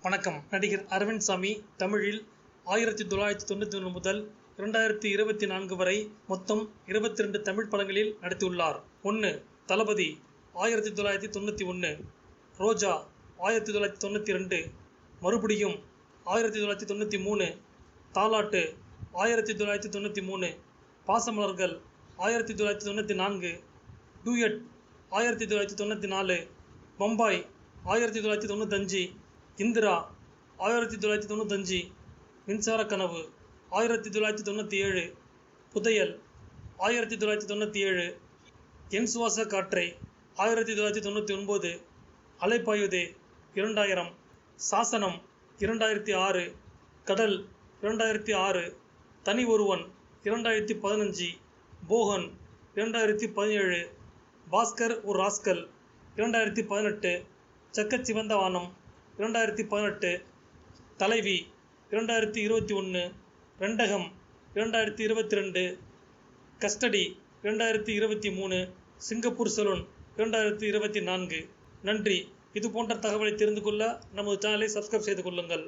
வணக்கம். நடிகர் அரவிந்த் சாமி தமிழில் 1991 முதல் 2024 வரை மொத்தம் 22 தமிழ் படங்களில் நடித்துள்ளார். 1. தளபதி 1991, ரோஜா 1992, மறுபடியும் 1993, தாலாட்டு 1993, பாசமலர்கள் 1994, டூயட் 1994, பம்பாய் 1995, இந்திரா 1995, மின்சார கனவு 1997, புதையல் 1997, என் சுவாச காற்றே 1999, அலைப்பாயுதே 2000, சாசனம் 2006, கடல் 2006, தனி ஒருவன் 2015, போகன் 2017, பாஸ்கர் ஒரு ராஸ்கல் 2018, சக்கச்சிவந்த வானம் 2018, தலைவி 2021, ரெண்டகம் 2022, கஸ்டடி 2023, சிங்கப்பூர் சலூன் 2024. நன்றி. இது போன்ற தகவலை தெரிந்து கொள்ள நமது சேனலை சப்ஸ்கிரைப் செய்து கொள்ளுங்கள்.